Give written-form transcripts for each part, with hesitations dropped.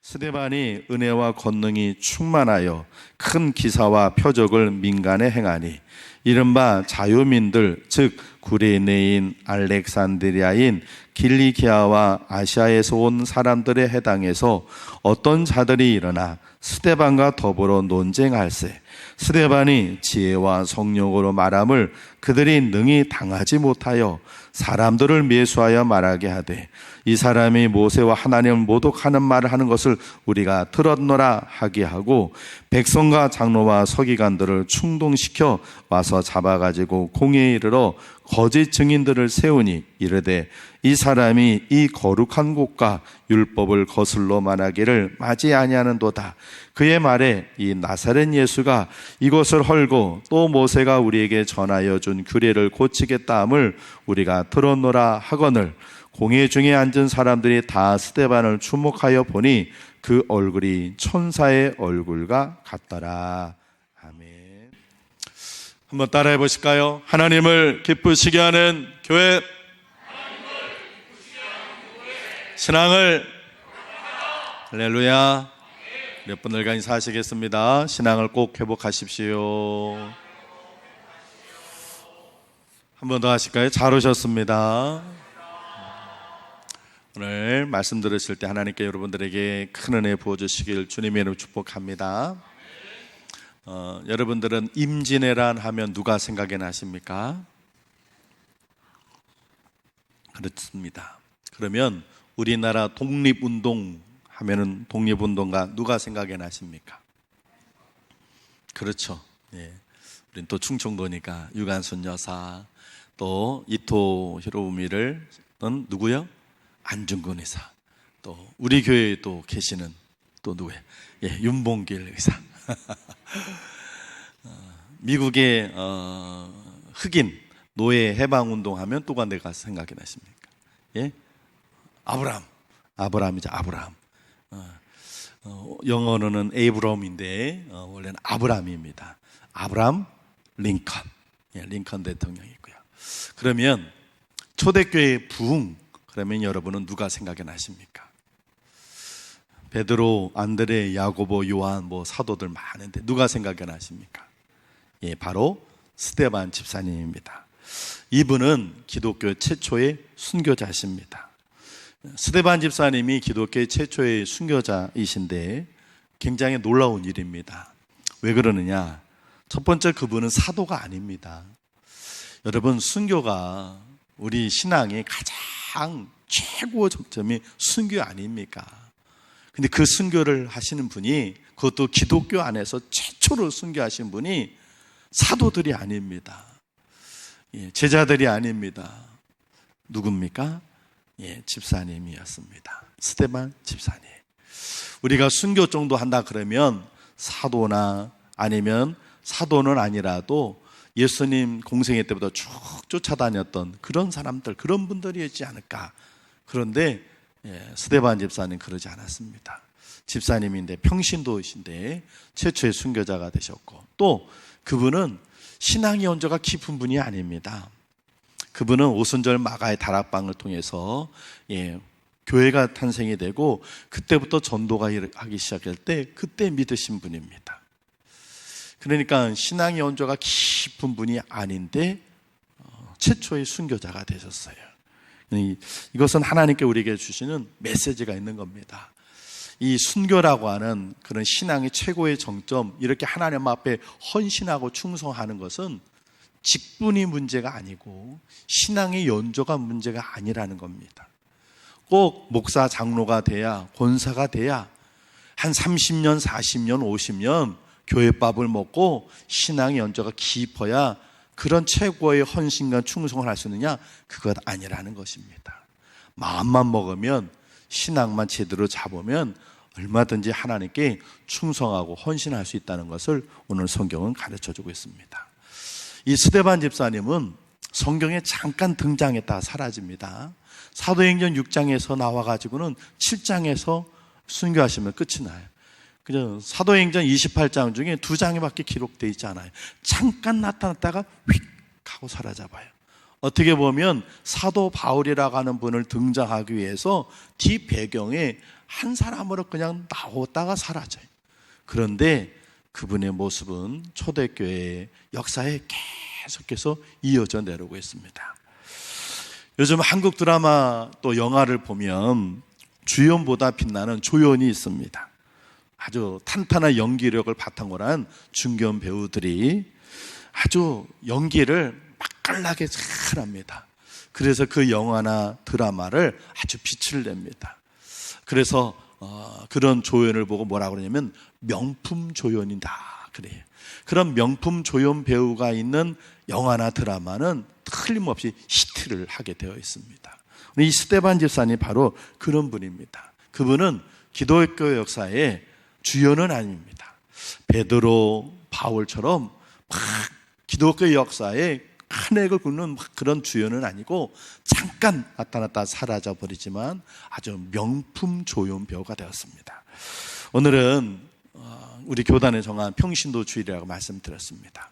스데반이 은혜와 권능이 충만하여 큰 기사와 표적을 민간에 행하니 이른바 자유민들 즉 구레네인 알렉산드리아인 길리기아와 아시아에서 온 사람들에 해당해서 어떤 자들이 일어나 스데반과 더불어 논쟁할세. 스데반이 지혜와 성령으로 말함을 그들이 능히 당하지 못하여 사람들을 매수하여 말하게 하되 이 사람이 모세와 하나님을 모독하는 말을 하는 것을 우리가 들었노라 하게 하고 백성과 장로와 서기관들을 충동시켜 와서 잡아가지고 공회에 이르러 거짓 증인들을 세우니 이르되 이 사람이 이 거룩한 곳과 율법을 거슬러 말하기를 마지 아니하는도다. 그의 말에 이 나사렛 예수가 이것을 헐고 또 모세가 우리에게 전하여 준 규례를 고치겠다 함을 우리가 들었노라 하거늘 공회 중에 앉은 사람들이 다 스데반을 주목하여 보니 그 얼굴이 천사의 얼굴과 같더라. 아멘. 한번 따라해 보실까요? 하나님을 기쁘시게 하는 교회, 신앙을 할렐루야. 몇 분들간 인사하시겠습니다. 신앙을 꼭 회복하십시오. 한 번 더 하실까요? 잘 오셨습니다. 오늘 말씀 들으실 때 하나님께 여러분들에게 큰 은혜 부어주시길 주님의 이름으로 축복합니다. 여러분들은 임진왜란 하면 누가 생각이 나십니까? 그렇습니다. 그러면 우리나라 독립운동 하면은 독립운동가 누가 생각이 나십니까? 그렇죠. 예. 우린 또 충청도니까 유관순 여사, 또 이토 히로부미를 또 누구요? 안중근 의사. 또 우리 교회에 또 계시는 또 누구예요? 예, 윤봉길 의사. 미국의 흑인 노예 해방운동 하면 또가 내가 생각이 나십니까? 예? 아브라함이죠. 아브라함. 영어로는 에이브럼인데 원래는 아브라함입니다. 아브라함 링컨. 예, 링컨 대통령이고요. 그러면 초대교회 부흥 그러면 여러분은 누가 생각이 나십니까? 베드로, 안드레, 야고보, 요한 뭐 사도들 많은데 누가 생각이 나십니까? 예, 바로 스데반 집사님입니다. 이분은 기독교 최초의 순교자십니다. 스데반 집사님이 기독교의 최초의 순교자이신데 굉장히 놀라운 일입니다. 왜 그러느냐? 첫 번째, 그분은 사도가 아닙니다. 여러분, 순교가 우리 신앙의 가장 최고 접점이 순교 아닙니까? 근데 그 순교를 하시는 분이, 그것도 기독교 안에서 최초로 순교하신 분이 사도들이 아닙니다. 예, 제자들이 아닙니다. 누굽니까? 예, 집사님이었습니다. 스데반 집사님. 우리가 순교 정도 한다 그러면 사도나 아니면 사도는 아니라도 예수님 공생애 때부터 쭉 쫓아다녔던 그런 사람들, 그런 분들이었지 않을까. 그런데 스데반 집사님 그러지 않았습니다. 집사님인데 평신도이신데 최초의 순교자가 되셨고, 또 그분은 신앙의 연조가 깊은 분이 아닙니다. 그분은 오순절 마가의 다락방을 통해서 교회가 탄생이 되고 그때부터 전도가 하기 시작할 때 그때 믿으신 분입니다. 그러니까 신앙의 연조가 깊은 분이 아닌데 최초의 순교자가 되셨어요. 이것은 하나님께 우리에게 주시는 메시지가 있는 겁니다. 이 순교라고 하는 그런 신앙의 최고의 정점, 이렇게 하나님 앞에 헌신하고 충성하는 것은 직분이 문제가 아니고 신앙의 연조가 문제가 아니라는 겁니다. 꼭 목사 장로가 돼야, 권사가 돼야 한 30년, 40년, 50년 교회밥을 먹고 신앙의 연조가 깊어야 그런 최고의 헌신과 충성을 할 수 있느냐? 그것 아니라는 것입니다. 마음만 먹으면, 신앙만 제대로 잡으면 얼마든지 하나님께 충성하고 헌신할 수 있다는 것을 오늘 성경은 가르쳐주고 있습니다. 이 스데반 집사님은 성경에 잠깐 등장했다 사라집니다. 사도행전 6장에서 나와가지고는 7장에서 순교하시면 끝이 나요. 그죠? 사도행전 28장 중에 2장에밖에 기록되어 있지 않아요. 잠깐 나타났다가 휙 하고 사라져봐요. 어떻게 보면 사도 바울이라고 하는 분을 등장하기 위해서 뒤 배경에 한 사람으로 그냥 나오다가 사라져요. 그런데 그분의 모습은 초대교회의 역사에 계속해서 이어져 내려오고 있습니다. 요즘 한국 드라마 또 영화를 보면 주연보다 빛나는 조연이 있습니다. 아주 탄탄한 연기력을 바탕으로 한 중견 배우들이 아주 연기를 맛깔나게 잘합니다. 그래서 그 영화나 드라마를 아주 빛을 냅니다. 그래서 그런 조연을 보고 뭐라고 그러냐면 명품 조연이다 그래요. 그런 명품 조연 배우가 있는 영화나 드라마는 틀림없이 히트를 하게 되어 있습니다. 이 스데반 집사님 바로 그런 분입니다. 그분은 기독교 역사의 주연은 아닙니다. 베드로, 바울처럼 막 기독교 역사에 큰 액을 긋는 그런 주연은 아니고 잠깐 나타났다 사라져 버리지만 아주 명품 조연 배우가 되었습니다. 오늘은 우리 교단에 정한 평신도 주일이라고 말씀드렸습니다.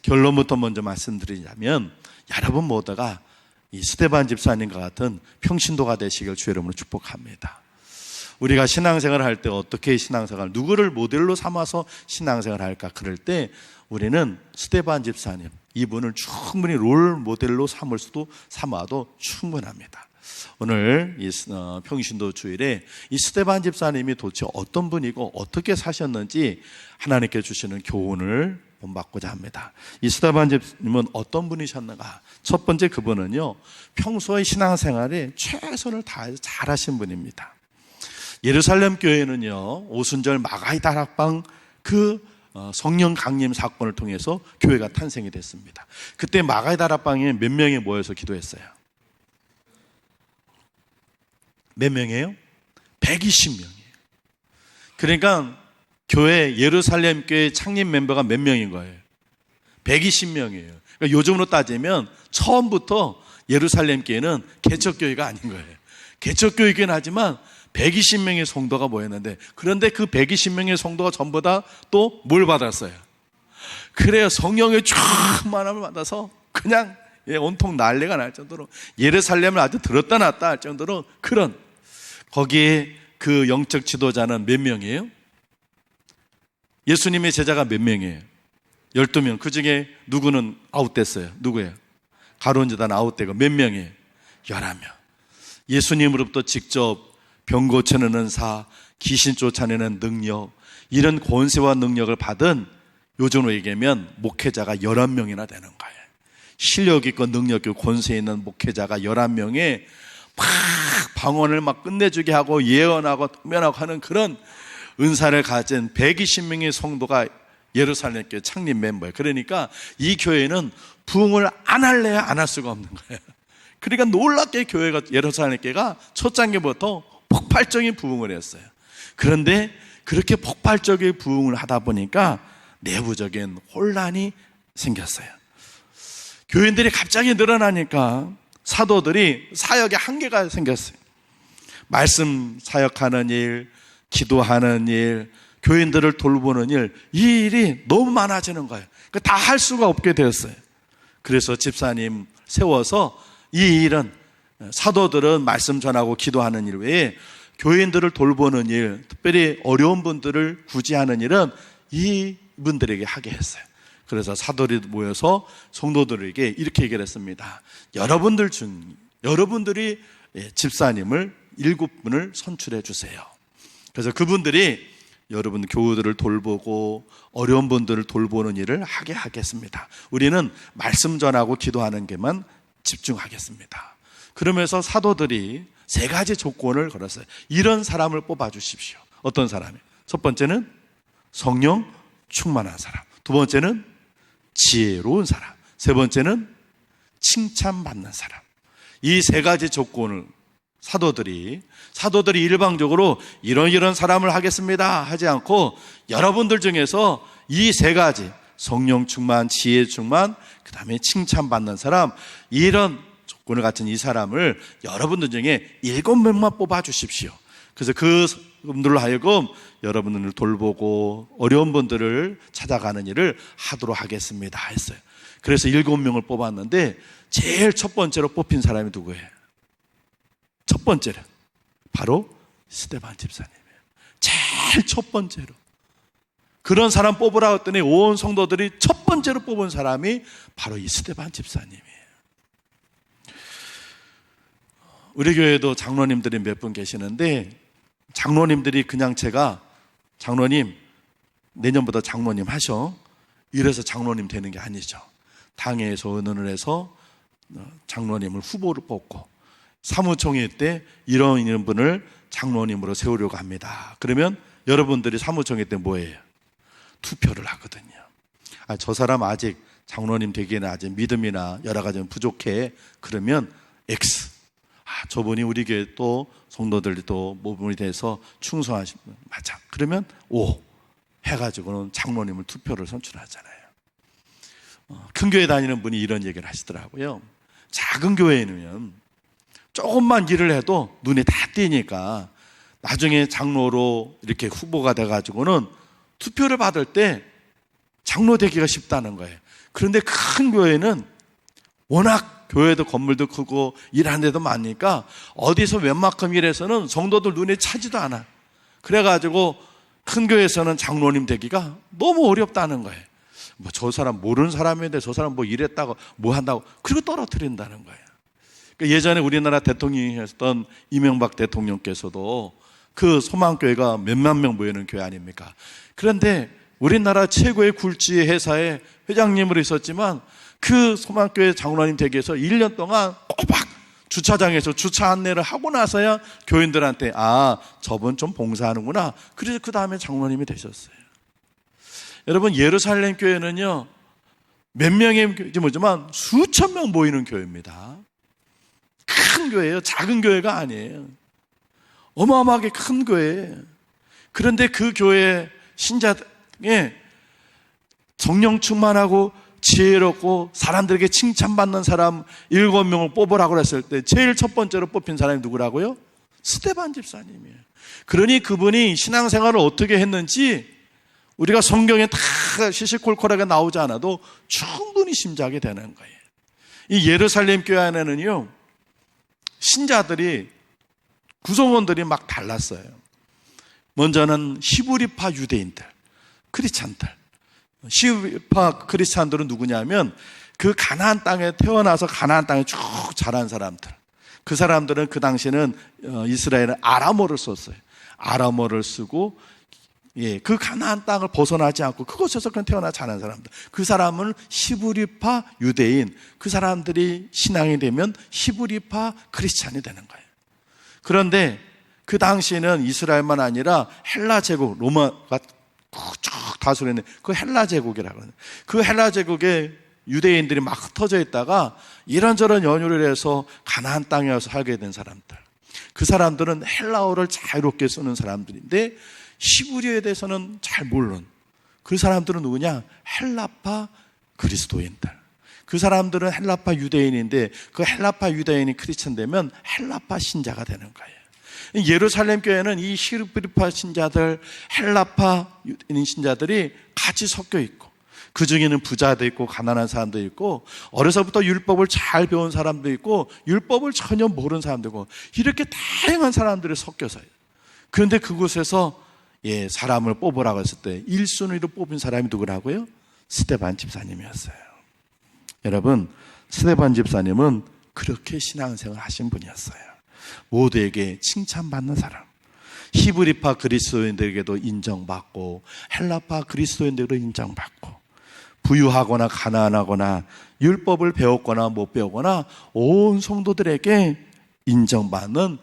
결론부터 먼저 말씀드리자면 여러분 모두가 이 스데반 집사님과 같은 평신도가 되시길 주의 이름으로 축복합니다. 우리가 신앙생활을 할 때 어떻게 신앙생활, 누구를 모델로 삼아서 신앙생활을 할까? 그럴 때 우리는 스데반 집사님, 이분을 충분히 롤 모델로 삼아도 충분합니다. 오늘 이 평신도 주일에 이 스데반 집사님이 도대체 어떤 분이고 어떻게 사셨는지 하나님께 주시는 교훈을 본받고자 합니다. 이 스데반 집사님은 어떤 분이셨는가? 첫 번째 그분은요, 평소의 신앙생활에 최선을 다해서 잘하신 분입니다. 예루살렘 교회는요, 오순절 마가이 다락방 성령 강림 사건을 통해서 교회가 탄생이 됐습니다. 그때 마가이 다락방에 몇 명이 모여서 기도했어요? 몇 명이에요? 120명이에요. 그러니까 교회, 예루살렘 교회 창립 멤버가 몇 명인 거예요? 120명이에요. 그러니까 요즘으로 따지면 처음부터 예루살렘 교회는 개척교회가 아닌 거예요. 개척교회이긴 하지만 120명의 성도가 모였는데, 그런데 그 120명의 성도가 전부 다 또 뭘 받았어요? 그래요. 성령의 충만함을 받아서 그냥 온통 난리가 날 정도로 예루살렘을 아주 들었다 놨다 할 정도로 그런, 거기에 그 영적 지도자는 몇 명이에요? 예수님의 제자가 몇 명이에요? 12명. 그 중에 누구는 아웃됐어요? 누구예요? 가룟유다는 아웃되고 몇 명이에요? 11명. 예수님으로부터 직접 병 고치는 은사, 귀신 쫓아내는 능력, 이런 권세와 능력을 받은, 요즘으로 얘기하면 목회자가 11명이나 되는 거예요. 실력 있고 능력 있고 권세 있는 목회자가 11명에 막 방언을 막 끝내주게 하고 예언하고 통변하고 하는 그런 은사를 가진 120명의 성도가 예루살렘 교회 창립 멤버예요. 그러니까 이 교회는 부흥을 안 할래야 안 할 수가 없는 거예요. 그러니까 놀랍게 교회가, 예루살렘 교회가 첫 단계부터 폭발적인 부흥을 했어요. 그런데 그렇게 폭발적인 부흥을 하다 보니까 내부적인 혼란이 생겼어요. 교인들이 갑자기 늘어나니까 사도들이 사역에 한계가 생겼어요. 말씀 사역하는 일, 기도하는 일, 교인들을 돌보는 일, 이 일이 너무 많아지는 거예요. 다 할 수가 없게 되었어요. 그래서 집사님 세워서 이 일은, 사도들은 말씀 전하고 기도하는 일 외에 교인들을 돌보는 일, 특별히 어려운 분들을 구제하는 일은 이분들에게 하게 했어요. 그래서 사도들이 모여서 성도들에게 이렇게 얘기를 했습니다. 여러분들이 집사님을 7분을 선출해 주세요. 그래서 그분들이 여러분 교우들을 돌보고 어려운 분들을 돌보는 일을 하게 하겠습니다. 우리는 말씀 전하고 기도하는 게만 집중하겠습니다. 그러면서 사도들이 3가지 조건을 걸었어요. 이런 사람을 뽑아주십시오. 어떤 사람이에요? 첫 번째는 성령 충만한 사람, 두 번째는 지혜로운 사람, 세 번째는 칭찬받는 사람. 이 3가지 조건을 사도들이 일방적으로 이런 사람을 하겠습니다 하지 않고, 여러분들 중에서 이 3가지, 성령 충만, 지혜 충만, 그 다음에 칭찬받는 사람, 이런 조건을 갖춘 이 사람을 여러분들 중에 7명만 뽑아주십시오. 그래서 그분들로 하여금 여러분들을 돌보고 어려운 분들을 찾아가는 일을 하도록 하겠습니다 했어요. 그래서 7명을 뽑았는데 제일 첫 번째로 뽑힌 사람이 누구예요? 첫 번째로 바로 스데반 집사님이에요. 제일 첫 번째로. 그런 사람 뽑으라고 했더니 온 성도들이 첫 번째로 뽑은 사람이 바로 이 스데반 집사님이에요. 우리 교회에도 장로님들이 몇 분 계시는데, 장로님들이 그냥 제가 장로님 내년부터 장로님 하셔 이래서 장로님 되는 게 아니죠. 당회에서 의논을 해서 장로님을 후보를 뽑고 사무총회 때 이런 분을 장로님으로 세우려고 합니다. 그러면 여러분들이 사무총회 때 뭐예요? 투표를 하거든요. 저 사람 아직 장로님 되기에는 아직 믿음이나 여러 가지 부족해. 그러면 X. 저분이 우리 교회 또 성도들이 또 모범이 돼서 충성하신 분 맞아. 그러면 O 해가지고는 장로님을 투표를 선출하잖아요. 큰 교회 다니는 분이 이런 얘기를 하시더라고요. 작은 교회에는 조금만 일을 해도 눈에 다 띄니까 나중에 장로로 이렇게 후보가 돼가지고는 투표를 받을 때 장로 되기가 쉽다는 거예요. 그런데 큰 교회는 워낙 교회도 건물도 크고 일하는 데도 많으니까 어디서 웬만큼 일해서는 성도들 눈에 차지도 않아. 그래가지고 큰 교회에서는 장로님 되기가 너무 어렵다는 거예요. 저 사람 모르는 사람인데 저 사람 일했다고 뭐 한다고 그리고 떨어뜨린다는 거예요. 그러니까 예전에 우리나라 대통령이었던 이명박 대통령께서도 그 소망교회가 몇만 명 모이는 교회 아닙니까? 그런데 우리나라 최고의 굴지 회사의 회장님으로 있었지만 그 소망교회 장로님 댁에서 1년 동안 꼬박 주차장에서 주차 안내를 하고 나서야 교인들한테 저분 좀 봉사하는구나. 그래서 그 다음에 장로님이 되셨어요. 여러분, 예루살렘 교회는요 몇 명의 교회인지 모르지만 수천 명 모이는 교회입니다. 큰 교회예요. 작은 교회가 아니에요. 어마어마하게 큰 교회예요. 그런데 그 교회 신자에 성령 충만하고 지혜롭고 사람들에게 칭찬받는 사람 7명을 뽑으라고 했을 때 제일 첫 번째로 뽑힌 사람이 누구라고요? 스데반 집사님이에요. 그러니 그분이 신앙생활을 어떻게 했는지 우리가 성경에 다 시시콜콜하게 나오지 않아도 충분히 짐작이 되는 거예요. 이 예루살렘 교회 안에는요 신자들이 구성원들이 막 달랐어요. 먼저는 히브리파 유대인들, 크리스찬들. 히브리파 크리스찬들은 누구냐면 그 가나안 땅에 태어나서 가나안 땅에 쭉 자란 사람들. 그 사람들은 그 당시에는 이스라엘은 아람어를 썼어요. 아람어를 쓰고 그 가나안 땅을 벗어나지 않고 그곳에서 그냥 태어나 자란 사람들. 그 사람은 히브리파 유대인. 그 사람들이 신앙이 되면 히브리파 크리스찬이 되는 거예요. 그런데 그 당시에는 이스라엘만 아니라 헬라 제국, 로마가 쭉 다스렸는데 그 헬라 제국이라고 하는 그 헬라 제국에 유대인들이 막 흩어져 있다가 이런저런 연유를 해서 가나안 땅에 와서 살게 된 사람들. 그 사람들은 헬라어를 자유롭게 쓰는 사람들인데 히브리어에 대해서는 잘 모르는 그 사람들은 누구냐? 헬라파 그리스도인들. 그 사람들은 헬라파 유대인인데 그 헬라파 유대인이 크리스천 되면 헬라파 신자가 되는 거예요. 예루살렘 교회는 이 히브리파 신자들, 헬라파 유대인 신자들이 같이 섞여 있고 그 중에는 부자도 있고 가난한 사람도 있고 어려서부터 율법을 잘 배운 사람도 있고 율법을 전혀 모르는 사람도 있고 이렇게 다양한 사람들이 섞여서요. 그런데 그곳에서 사람을 뽑으라고 했을 때 1순위로 뽑힌 사람이 누구라고요? 스데반 집사님이었어요. 여러분, 스데반 집사님은 그렇게 신앙생활 하신 분이었어요. 모두에게 칭찬받는 사람. 히브리파 그리스도인들에게도 인정받고 헬라파 그리스도인들에게도 인정받고 부유하거나 가난하거나 율법을 배웠거나 못 배우거나 온 성도들에게 인정받는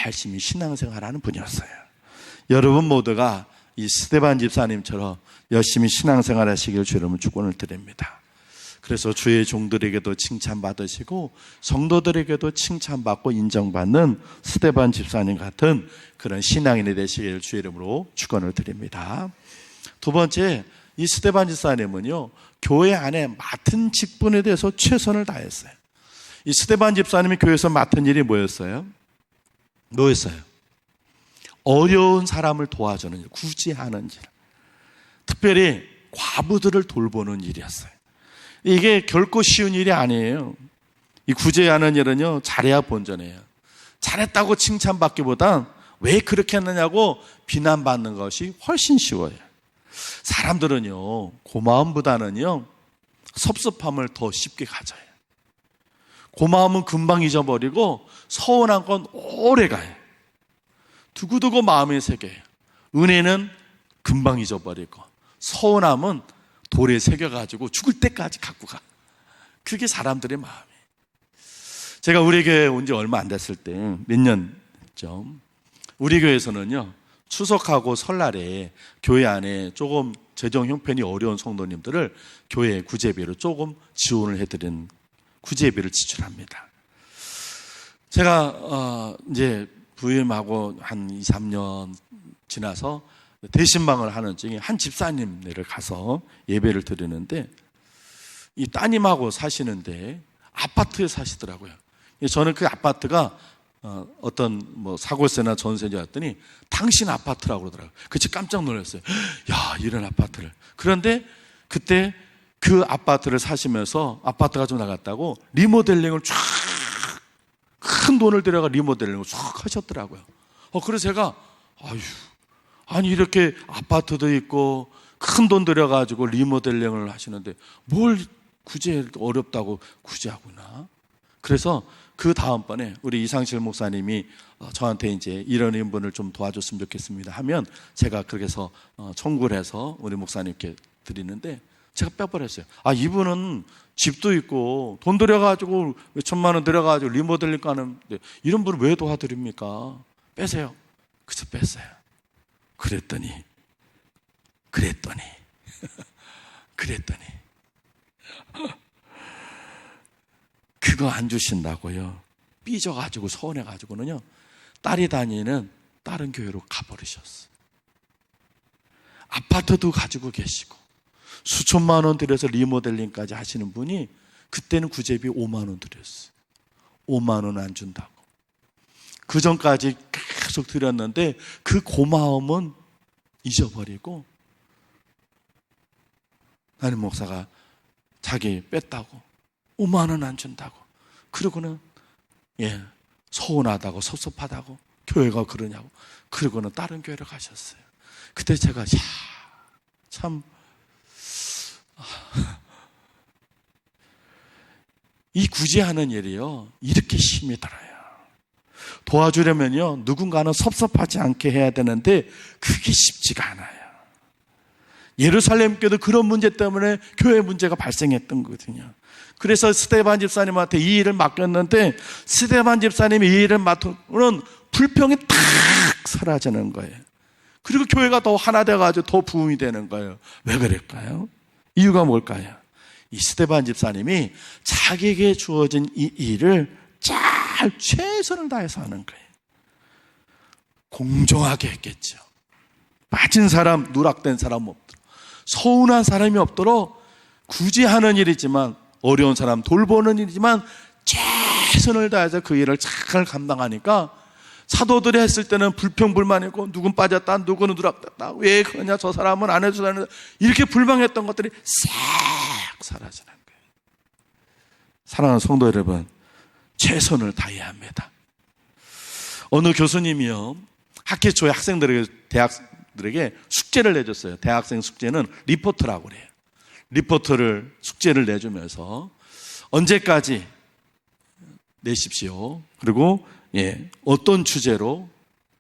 열심히 신앙생활하는 분이었어요. 여러분 모두가 이 스데반 집사님처럼 열심히 신앙생활하시길 주 여러분 축원을 드립니다. 그래서 주의 종들에게도 칭찬받으시고 성도들에게도 칭찬받고 인정받는 스데반 집사님 같은 그런 신앙인이 되시길 주의 이름으로 축원을 드립니다. 두 번째, 이 스데반 집사님은요 교회 안에 맡은 직분에 대해서 최선을 다했어요. 이 스데반 집사님이 교회에서 맡은 일이 뭐였어요? 어려운 사람을 도와주는 일, 구제하는 일, 특별히 과부들을 돌보는 일이었어요. 이게 결코 쉬운 일이 아니에요. 이 구제하는 일은요, 잘해야 본전이에요. 잘했다고 칭찬받기보단 왜 그렇게 했느냐고 비난받는 것이 훨씬 쉬워요. 사람들은요, 고마움보다는요, 섭섭함을 더 쉽게 가져요. 고마움은 금방 잊어버리고 서운한 건 오래 가요. 두고두고 마음에 새겨요. 은혜는 금방 잊어버리고 서운함은 돌에 새겨가지고 죽을 때까지 갖고 가. 그게 사람들의 마음이에요. 제가 우리 교회에 온 지 얼마 안 됐을 때, 몇 년 됐죠. 우리 교회에서는요, 추석하고 설날에 교회 안에 조금 재정 형편이 어려운 성도님들을 교회 구제비로 조금 지원을 해드린 구제비를 지출합니다. 제가 이제 부임하고 한 2, 3년 지나서 대신방을 하는 중에 한 집사님네를 가서 예배를 드리는데, 이 따님하고 사시는데 아파트에 사시더라고요. 저는 그 아파트가 어떤 뭐 사골세나 전세지 했더니 당신 아파트라고 그러더라고요. 그치, 깜짝 놀랐어요. 야, 이런 아파트를. 그런데 그때 그 아파트를 사시면서 아파트가 좀 나갔다고 리모델링을 쫙, 큰 돈을 들여가 리모델링을 쫙 하셨더라고요. 그래서 제가 아니 이렇게 아파트도 있고 큰 돈 들여가지고 리모델링을 하시는데 뭘 구제 어렵다고 구제하구나. 그래서 그 다음번에 우리 이상실 목사님이 저한테 이제 이런 인분을 좀 도와줬으면 좋겠습니다 하면 제가 그렇게 해서 청구를 해서 우리 목사님께 드리는데, 제가 빼버렸어요. 이분은 집도 있고 돈 들여가지고 몇 천만 원 들여가지고 리모델링 가는데 이런 분을 왜 도와드립니까? 빼세요. 그래서 뺐어요. 그랬더니 그거 안 주신다고요. 삐져가지고 서운해가지고는요, 딸이 다니는 다른 교회로 가버리셨어요. 아파트도 가지고 계시고 수천만 원 들여서 리모델링까지 하시는 분이 그때는 구제비 5만 원 드렸어요. 5만 원 안 준다고. 그 전까지 계속 드렸는데 그 고마움은 잊어버리고 나는 목사가 자기 뺐다고 5만 원 안 준다고, 그러고는 서운하다고 섭섭하다고 교회가 그러냐고, 그러고는 다른 교회로 가셨어요. 그때 제가 참 이 구제하는 일이요, 이렇게 힘이 들어요. 도와주려면요, 누군가는 섭섭하지 않게 해야 되는데 그게 쉽지가 않아요. 예루살렘 교회도 그런 문제 때문에 교회 문제가 발생했던 거거든요. 그래서 스데반 집사님한테 이 일을 맡겼는데 스데반 집사님이 이 일을 맡으면 불평이 탁 사라지는 거예요. 그리고 교회가 더 하나 돼가지고 더 부흥이 되는 거예요. 왜 그럴까요? 이유가 뭘까요? 이 스데반 집사님이 자기에게 주어진 이 일을 잘 최선을 다해서 하는 거예요. 공정하게 했겠죠. 빠진 사람, 누락된 사람 없도록, 서운한 사람이 없도록 구제하는 일이지만, 어려운 사람 돌보는 일이지만 최선을 다해서 그 일을 잘 감당하니까 사도들이 했을 때는 불평불만이고 누군 빠졌다, 누구는 누락됐다, 왜 그러냐, 저 사람은 안 해주다는, 이렇게 불만했던 것들이 싹 사라지는 거예요. 사랑하는 성도 여러분, 최선을 다해야 합니다. 어느 교수님이요, 학기 초에 대학들에게 숙제를 내줬어요. 대학생 숙제는 리포트라고 그래요. 리포트를 숙제를 내주면서 언제까지 내십시오. 그리고 어떤 주제로,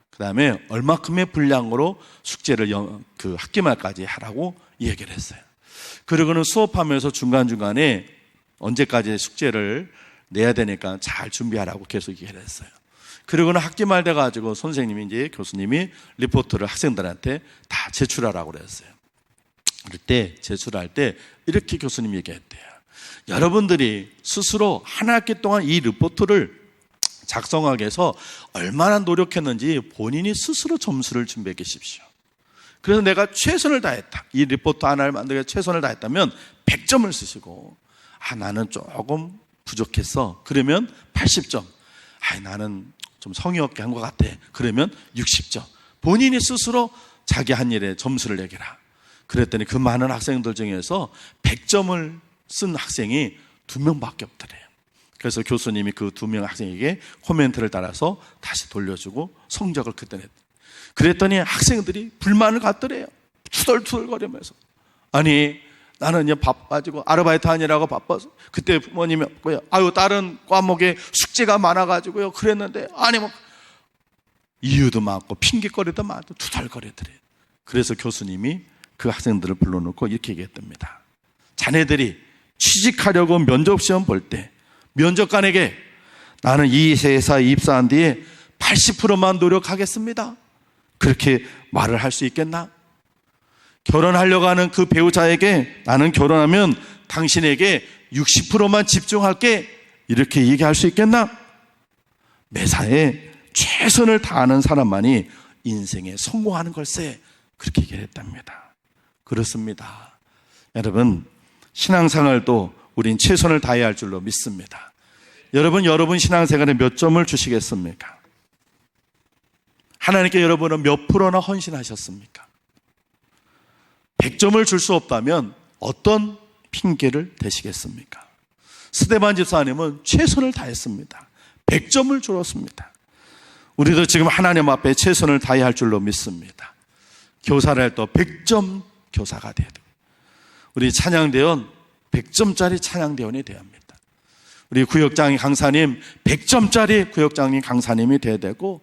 그 다음에 얼마큼의 분량으로 숙제를 그 학기 말까지 하라고 얘기를 했어요. 그리고는 수업하면서 중간중간에 언제까지 숙제를 내야 되니까 잘 준비하라고 계속 얘기를 했어요. 그리고는 학기 말 돼가지고 선생님이 이제 교수님이 리포트를 학생들한테 다 제출하라고 그랬어요. 그럴 때 제출할 때 이렇게 교수님이 얘기했대요. 여러분들이 스스로 한 학기 동안 이 리포트를 작성하기 위해서 얼마나 노력했는지 본인이 스스로 점수를 준비해 계십시오. 그래서 내가 최선을 다했다, 이 리포트 하나를 만들기 위해 최선을 다했다면 100점을 쓰시고, 나는 조금 부족했어, 그러면 80점, 나는 좀 성의 없게 한 것 같아, 그러면 60점. 본인이 스스로 자기 한 일에 점수를 내기라. 그랬더니 그 많은 학생들 중에서 100점을 쓴 학생이 2명밖에 없더래요. 그래서 교수님이 그 2명 학생에게 코멘트를 달아서 다시 돌려주고 성적을 그때 냈대요. 그랬더니 학생들이 불만을 갖더래요. 투덜투덜거리면서. 아니, 나는 이제 바빠지고 아르바이트 하느라고 바빠서 그때 부모님이 아유, 다른 과목에 숙제가 많아가지고요 그랬는데, 아니 뭐 이유도 많고 핑계거리도 많고 투덜거리더래요. 그래서 교수님이 그 학생들을 불러놓고 이렇게 얘기했답니다. 자네들이 취직하려고 면접시험 볼 때 면접관에게 나는 이 회사에 입사한 뒤에 80%만 노력하겠습니다, 그렇게 말을 할 수 있겠나? 결혼하려고 하는 그 배우자에게 나는 결혼하면 당신에게 60%만 집중할게, 이렇게 얘기할 수 있겠나? 매사에 최선을 다하는 사람만이 인생에 성공하는 걸세, 그렇게 얘기를 했답니다. 그렇습니다. 여러분, 신앙생활도 우린 최선을 다해야 할 줄로 믿습니다. 여러분 신앙생활에 몇 점을 주시겠습니까? 하나님께 여러분은 몇 프로나 헌신하셨습니까? 100점을 줄 수 없다면 어떤 핑계를 대시겠습니까? 스데반 집사님은 최선을 다했습니다. 100점을 줄었습니다. 우리도 지금 하나님 앞에 최선을 다해야 할 줄로 믿습니다. 교사를 할 때 100점 교사가 돼야 돼요. 우리 찬양대원 100점짜리 찬양대원이 돼야 합니다. 우리 구역장님 강사님 100점짜리 구역장님 강사님이 돼야 되고,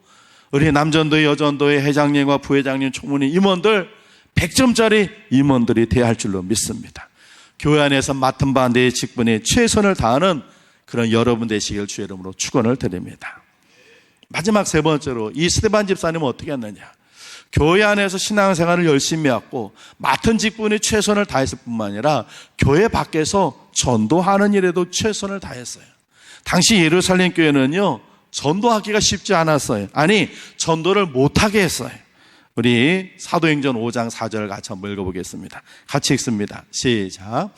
우리 남전도의 여전도의 회장님과 부회장님, 총무님, 임원들 100점짜리 임원들이 돼야 할 줄로 믿습니다. 교회 안에서 맡은 바 내 직분에 최선을 다하는 그런 여러분 되시길 주의 이름으로 축원을 드립니다. 마지막 3번째로 이 스데반 집사님은 어떻게 했느냐? 교회 안에서 신앙생활을 열심히 했고 맡은 직분에 최선을 다했을 뿐만 아니라 교회 밖에서 전도하는 일에도 최선을 다했어요. 당시 예루살렘 교회는요, 전도하기가 쉽지 않았어요. 아니, 전도를 못하게 했어요. 우리 사도행전 5장 4절 같이 한번 읽어보겠습니다. 같이 읽습니다. 시작.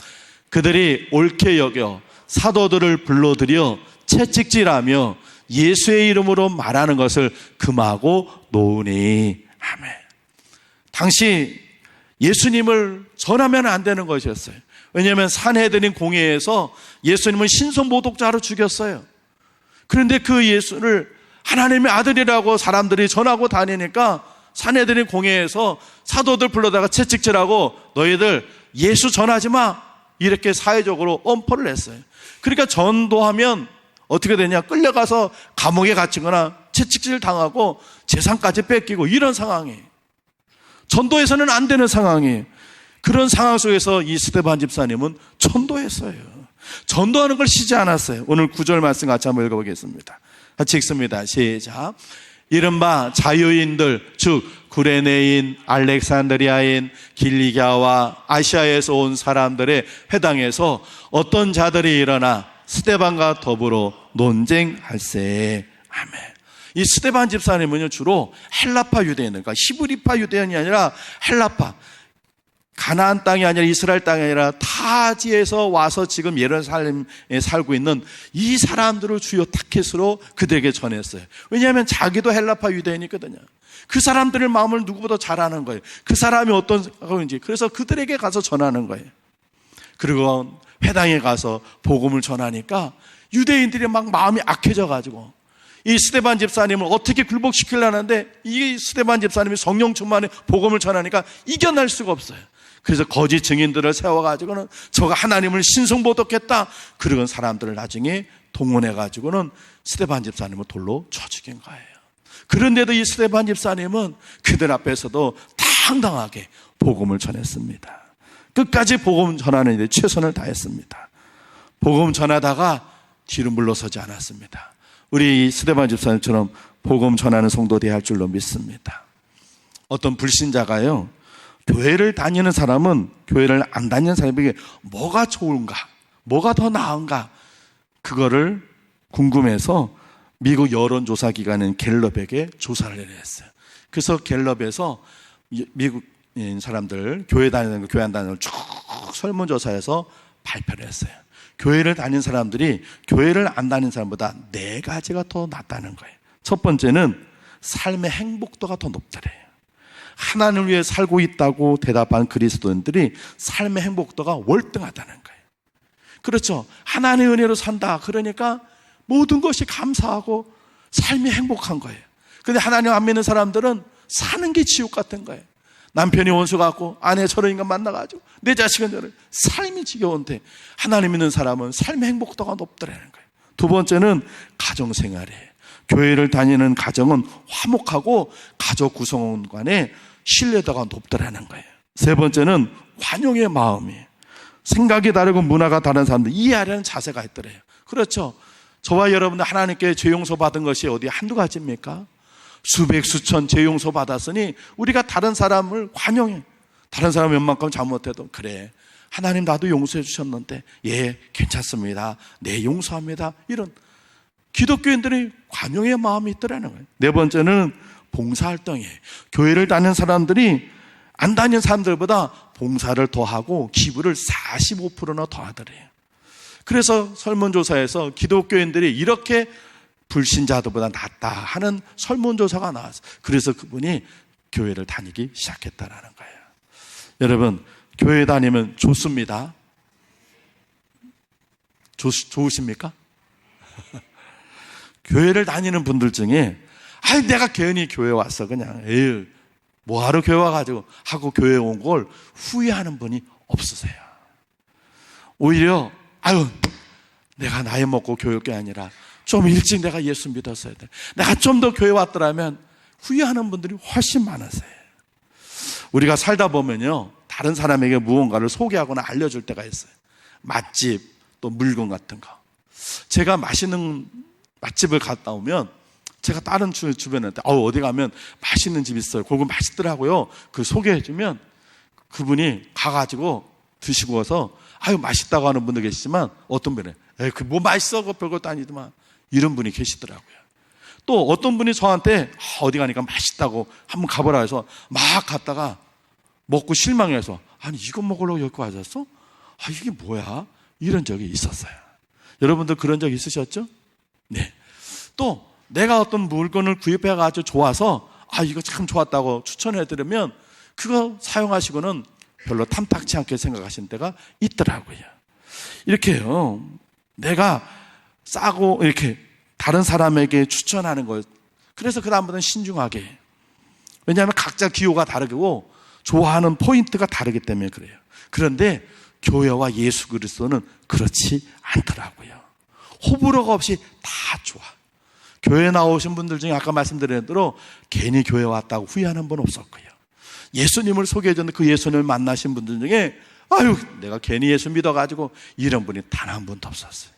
그들이 옳게 여겨 사도들을 불러들여 채찍질하며 예수의 이름으로 말하는 것을 금하고 놓으니. 아멘. 당시 예수님을 전하면 안 되는 것이었어요. 왜냐하면 산헤드린 공회에서 예수님을 신성모독자로 죽였어요. 그런데 그 예수를 하나님의 아들이라고 사람들이 전하고 다니니까 산헤드린 공회에서 사도들 불러다가 채찍질하고 너희들 예수 전하지 마, 이렇게 사회적으로 엄포를 했어요. 그러니까 전도하면 어떻게 되냐, 끌려가서 감옥에 갇히거나 채찍질 당하고 재산까지 뺏기고 이런 상황이에요. 전도해서는 안 되는 상황이에요. 그런 상황 속에서 이 스데반 집사님은 전도했어요. 전도하는 걸 쉬지 않았어요. 오늘 9절 말씀 같이 한번 읽어보겠습니다. 같이 읽습니다. 시작. 이른바 자유인들, 즉 구레네인, 알렉산드리아인, 길리기아와 아시아에서 온 사람들의 회당에서 어떤 자들이 일어나 스데반과 더불어 논쟁할세. 아멘. 이 스데반 집사님은요, 주로 헬라파 유대인, 그러니까 히브리파 유대인이 아니라 헬라파, 가나안 땅이 아니라 이스라엘 땅이 아니라 타지에서 와서 지금 예루살렘에 살고 있는 이 사람들을 주요 타켓으로 그들에게 전했어요. 왜냐하면 자기도 헬라파 유대인이거든요. 그 사람들의 마음을 누구보다 잘 아는 거예요. 그 사람이 어떤 생각인지. 그래서 그들에게 가서 전하는 거예요. 그리고 회당에 가서 복음을 전하니까 유대인들이 막 마음이 악해져 가지고 이 스데반 집사님을 어떻게 굴복시키려는데, 이 스데반 집사님이 성령 충만에 복음을 전하니까 이겨낼 수가 없어요. 그래서 거짓 증인들을 세워가지고는 저가 하나님을 신성모독했다, 그런 사람들을 나중에 동원해가지고는 스데반 집사님을 돌로 쳐 죽인 거예요. 그런데도 이 스데반 집사님은 그들 앞에서도 당당하게 복음을 전했습니다. 끝까지 복음 전하는 일에 최선을 다했습니다. 복음 전하다가 뒤로 물러서지 않았습니다. 우리 스데반 집사님처럼 복음 전하는 성도 되어야 할 줄로 믿습니다. 어떤 불신자가요, 교회를 다니는 사람은 교회를 안 다니는 사람에게 뭐가 좋은가, 뭐가 더 나은가, 그거를 궁금해서 미국 여론조사기관인 갤럽에게 조사를 했어요. 그래서 갤럽에서 미국인 사람들, 교회 다니는 거, 교회 안 다니는 걸 쭉 설문조사해서 발표를 했어요. 교회를 다니는 사람들이 교회를 안 다니는 사람보다 4가지가 더 낫다는 거예요. 첫 번째는 삶의 행복도가 더 높다래요. 하나님을 위해 살고 있다고 대답한 그리스도인들이 삶의 행복도가 월등하다는 거예요. 그렇죠. 하나님의 은혜로 산다. 그러니까 모든 것이 감사하고 삶이 행복한 거예요. 근데 하나님 안 믿는 사람들은 사는 게 지옥 같은 거예요. 남편이 원수 같고 아내 저런 인간 만나가지고 내 자식은 저런, 삶이 지겨운데 하나님 믿는 사람은 삶의 행복도가 높더라는 거예요. 두 번째는 가정생활이에요. 교회를 다니는 가정은 화목하고 가족 구성원 간의 신뢰도가 높더라는 거예요. 세 번째는 관용의 마음이에요. 생각이 다르고 문화가 다른 사람들 이해하려는 자세가 있더래요. 그렇죠. 저와 여러분들 하나님께 죄 용서 받은 것이 어디 한두 가지입니까? 수백 수천 죄 용서 받았으니 우리가 다른 사람을 관용해. 다른 사람 웬만큼 잘못해도 그래, 하나님 나도 용서해 주셨는데 예 괜찮습니다, 네 용서합니다, 이런 기독교인들이 관용의 마음이 있더라는 거예요. 네 번째는 봉사활동이에요. 교회를 다니는 사람들이 안 다니는 사람들보다 봉사를 더 하고 기부를 45%나 더 하더래요. 그래서 설문조사에서 기독교인들이 이렇게 불신자들보다 낫다 하는 설문조사가 나왔어요. 그래서 그분이 교회를 다니기 시작했다라는 거예요. 여러분, 교회 다니면 좋습니다. 좋으십니까? 교회를 다니는 분들 중에 아이 내가 괜히 교회 왔어 그냥 에휴 뭐하러 교회 와가지고 하고 교회 온 걸 후회하는 분이 없으세요. 오히려 아유 내가 나이 먹고 교회 올 게 아니라 좀 일찍 내가 예수 믿었어야 돼, 내가 좀 더 교회 왔더라면, 후회하는 분들이 훨씬 많으세요. 우리가 살다 보면요 다른 사람에게 무언가를 소개하거나 알려줄 때가 있어요. 맛집 또 물건 같은 거. 제가 맛있는 맛집을 갔다 오면 제가 다른 주변한테 어디 가면 맛있는 집 있어요, 거기 맛있더라고요, 그 소개해주면 그분이 가가지고 드시고 와서 아유 맛있다고 하는 분도 계시지만 어떤 분은 그 뭐 맛있어 그 별것도 아니더만, 이런 분이 계시더라고요. 또 어떤 분이 저한테 어디 가니까 맛있다고 한번 가보라 해서 막 갔다가 먹고 실망해서 아니 이거 먹으려고 여기 와줬어? 아 이게 뭐야? 이런 적이 있었어요. 여러분들 그런 적 있으셨죠? 네. 또 내가 어떤 물건을 구입해가지고 좋아서 아 이거 참 좋았다고 추천해드리면 그거 사용하시고는 별로 탐탁치 않게 생각하시는 때가 있더라고요. 이렇게요 내가 싸고 이렇게 다른 사람에게 추천하는 거, 그래서 그 다음부터는 신중하게, 왜냐하면 각자 기호가 다르고 좋아하는 포인트가 다르기 때문에 그래요. 그런데 교회와 예수 그리스도는 그렇지 않더라고요. 호불호가 없이 다 좋아. 교회 나오신 분들 중에 아까 말씀드린 대로 괜히 교회 왔다고 후회하는 분 없었고요. 예수님을 소개해줬는데 그 예수님을 만나신 분들 중에 아유 내가 괜히 예수 믿어가지고 이런 분이 단 한 분도 없었어요.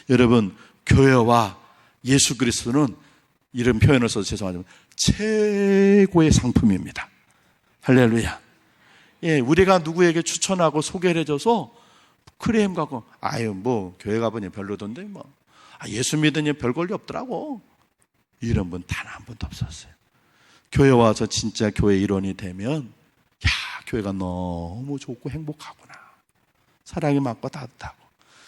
여러분, 교회와 예수 그리스도는 이런 표현을 써서 죄송하지만 최고의 상품입니다. 할렐루야. 예, 우리가 누구에게 추천하고 소개를 해줘서 크레임 갖고 아유 뭐 교회 가보니 별로던데 뭐 예수 믿으니 별걸이 없더라고, 이런 분 단 한 분도 없었어요. 교회 와서 진짜 교회 일원이 되면 야 교회가 너무 좋고 행복하구나, 사랑이 많고 따뜻하고,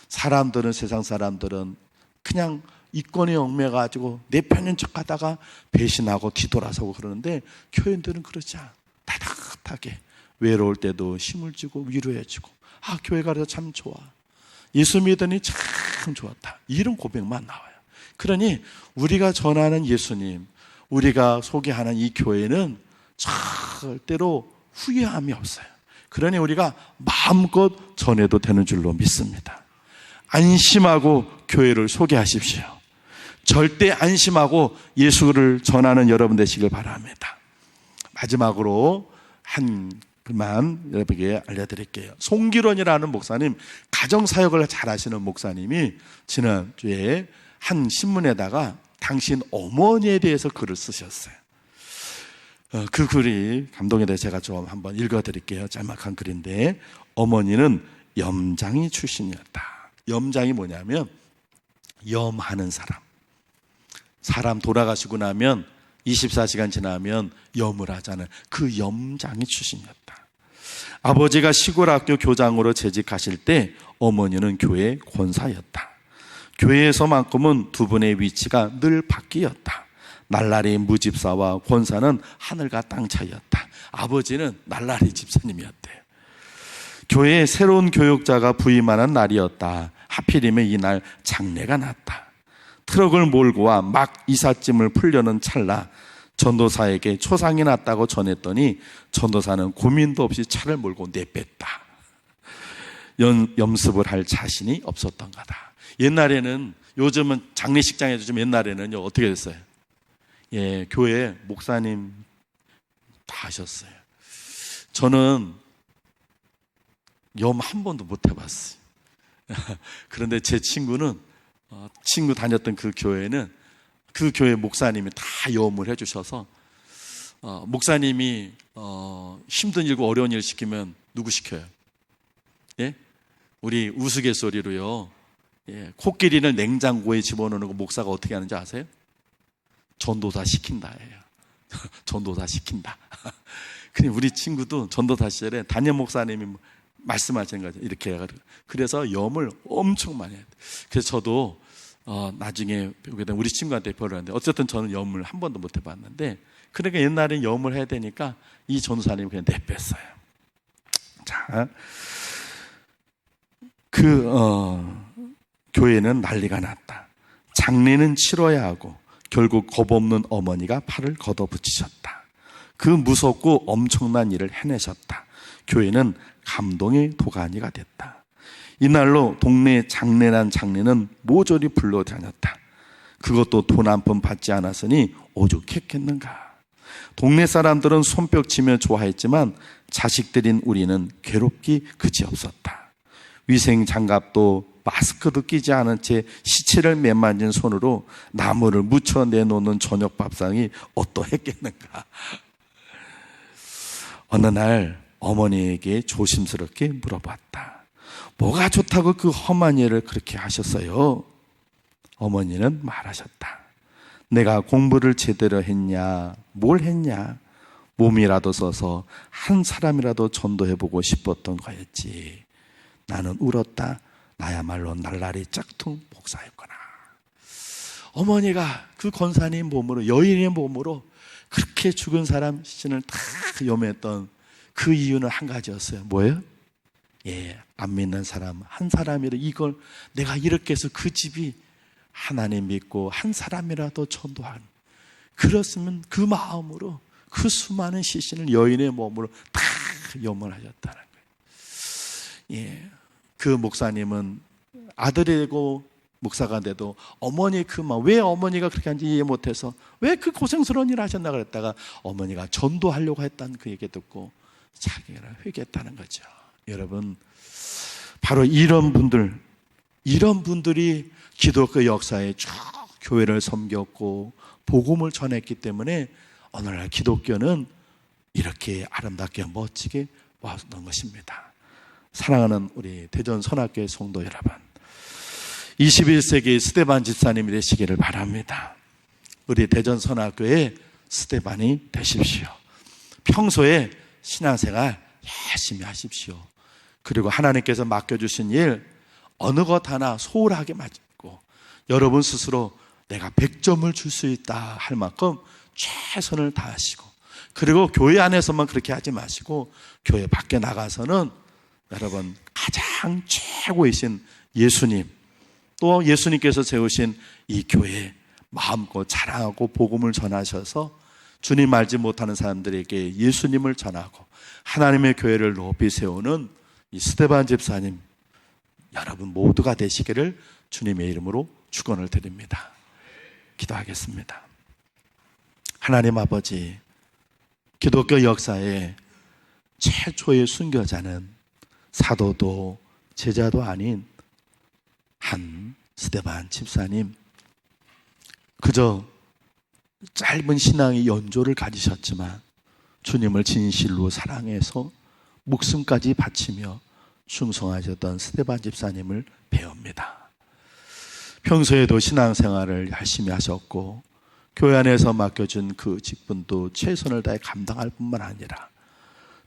사람들은 세상 사람들은 그냥 이권에 얽매가지고 내 편인 척하다가 배신하고 뒤돌아서고 그러는데 교인들은 그렇지 않아. 따뜻하게 외로울 때도 힘을 주고 위로해주고 아 교회 가서 참 좋아, 예수 믿으니 참 좋았다, 이런 고백만 나와요. 그러니 우리가 전하는 예수님, 우리가 소개하는 이 교회는 절대로 후회함이 없어요. 그러니 우리가 마음껏 전해도 되는 줄로 믿습니다. 안심하고 교회를 소개하십시오. 절대 안심하고 예수를 전하는 여러분 되시길 바랍니다. 마지막으로 그만 여러분에게 알려드릴게요. 송기론이라는 목사님, 가정사역을 잘 하시는 목사님이 지난주에 한 신문에다가 당신 어머니에 대해서 글을 쓰셨어요. 그 글이 감동이 돼서 제가 좀 한번 읽어드릴게요. 짤막한 글인데, 어머니는 염장이 출신이었다. 염장이 뭐냐면 염하는 사람 돌아가시고 나면 24시간 지나면 염을 하잖아요. 그 염장이 출신이었다. 아버지가 시골 학교 교장으로 재직하실 때 어머니는 교회 권사였다. 교회에서만큼은 두 분의 위치가 늘 바뀌었다. 날라리 무집사와 권사는 하늘과 땅 차이였다. 아버지는 날라리 집사님이었대요. 교회에 새로운 교육자가 부임하는 날이었다. 하필이면 이날 장례가 났다. 트럭을 몰고 와 막 이삿짐을 풀려는 찰나 전도사에게 초상이 났다고 전했더니 전도사는 고민도 없이 차를 몰고 내뺐다. 염습을 할 자신이 없었던 거다. 옛날에는, 요즘은 장례식장에도 좀 옛날에는요 어떻게 됐어요? 예, 교회 목사님 다 하셨어요. 저는 염 한 번도 못 해봤어요. 그런데 제 친구는 친구 다녔던 그 교회는 그 교회 목사님이 다 염을 해주셔서 목사님이 힘든 일고 어려운 일 시키면 누구 시켜요? 예? 우리 우스갯소리로요, 예, 코끼리를 냉장고에 집어넣는 거 목사가 어떻게 하는지 아세요? 전도사 시킨다예요. 전도사 시킨다. 근데 우리 친구도 전도사 시절에 담임 목사님이 말씀하시는 거죠. 이렇게 해가지고. 그래서 염을 엄청 많이 해요. 그래서 저도 나중에 배우게 되면 우리 친구한테 배우려는데, 어쨌든 저는 염을 한 번도 못 해봤는데, 그러니까 옛날에 염을 해야 되니까 이 전도사님이 그냥 내뺐어요. 자, 교회는 난리가 났다. 장례는 치러야 하고 결국 겁없는 어머니가 팔을 걷어붙이셨다. 그 무섭고 엄청난 일을 해내셨다. 교회는 감동의 도가니가 됐다. 이날로 동네 장례난 장례는 모조리 불러다녔다. 그것도 돈 한 푼 받지 않았으니 오죽했겠는가. 동네 사람들은 손뼉치며 좋아했지만 자식들인 우리는 괴롭기 그지없었다. 위생 장갑도 마스크도 끼지 않은 채 시체를 매만진 손으로 나무를 묻혀 내놓는 저녁 밥상이 어떠했겠는가. 어느 날 어머니에게 조심스럽게 물어봤다. 뭐가 좋다고 그 험한 일을 그렇게 하셨어요? 어머니는 말하셨다. 내가 공부를 제대로 했냐, 뭘 했냐, 몸이라도 써서 한 사람이라도 전도해보고 싶었던 거였지. 나는 울었다. 나야말로 날라리 짝퉁 목사였구나. 어머니가 그 권사님 몸으로, 여인의 몸으로 그렇게 죽은 사람 시신을 다 염했던 그 이유는 한 가지였어요. 뭐예요? 예, 안 믿는 사람 한 사람이라, 이걸 내가 이렇게 해서 그 집이 하나님 믿고 한 사람이라도 전도하는, 그렇으면 그 마음으로 그 수많은 시신을 여인의 몸으로 다 염을 하셨다는 거예요. 예, 그 목사님은 아들이 되고 목사가 돼도 어머니 그 마음, 왜 어머니가 그렇게 한지 이해 못해서 왜 그 고생스러운 일을 하셨나 그랬다가 어머니가 전도하려고 했다는 그 얘기 듣고 자기가 회개했다는 거죠. 여러분, 바로 이런 분들이 기독교 역사에 쭉 교회를 섬겼고 복음을 전했기 때문에 오늘날 기독교는 이렇게 아름답게 멋지게 왔던 것입니다. 사랑하는 우리 대전선악교회 성도 여러분, 21세기 스데반 집사님이 되시기를 바랍니다. 우리 대전선악교회 스데반이 되십시오. 평소에 신앙생활 열심히 하십시오. 그리고 하나님께서 맡겨주신 일 어느 것 하나 소홀하게 맡고 여러분 스스로 내가 100점을 줄 수 있다 할 만큼 최선을 다하시고, 그리고 교회 안에서만 그렇게 하지 마시고 교회 밖에 나가서는 여러분 가장 최고이신 예수님, 또 예수님께서 세우신 이 교회 마음껏 자랑하고 복음을 전하셔서 주님 알지 못하는 사람들에게 예수님을 전하고 하나님의 교회를 높이 세우는 이 스데반 집사님 여러분 모두가 되시기를 주님의 이름으로 축원을 드립니다. 기도하겠습니다. 하나님 아버지, 기독교 역사의 최초의 순교자는 사도도 제자도 아닌 한 스데반 집사님, 그저 짧은 신앙의 연조를 가지셨지만 주님을 진실로 사랑해서 목숨까지 바치며 충성하셨던 스데반 집사님을 배웁니다. 평소에도 신앙생활을 열심히 하셨고 교회 안에서 맡겨준 그 직분도 최선을 다해 감당할 뿐만 아니라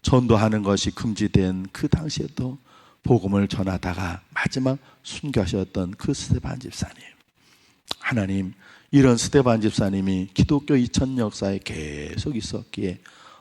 전도하는 것이 금지된 그 당시에도 복음을 전하다가 마지막 순교하셨던 그 스데반 집사님, 하나님, 이런 스데반 집사님이 기독교 2000 역사에 계속 있었기에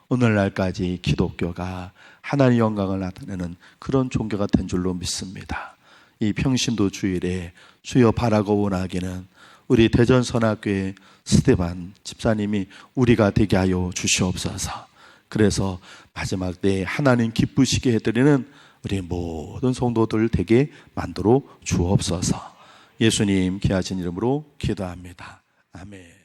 오늘날까지 기독교가 하나님의 영광을 나타내는 그런 종교가 된 줄로 믿습니다. 이 평신도 주일에 주여 바라고 원하기는 우리 대전선악교회 스데반 집사님이 우리가 되게 하여 주시옵소서. 그래서 마지막 때에 하나님 기쁘시게 해드리는 우리 모든 성도들 되게 만들어 주옵소서. 예수님 귀하신 이름으로 기도합니다. 아멘.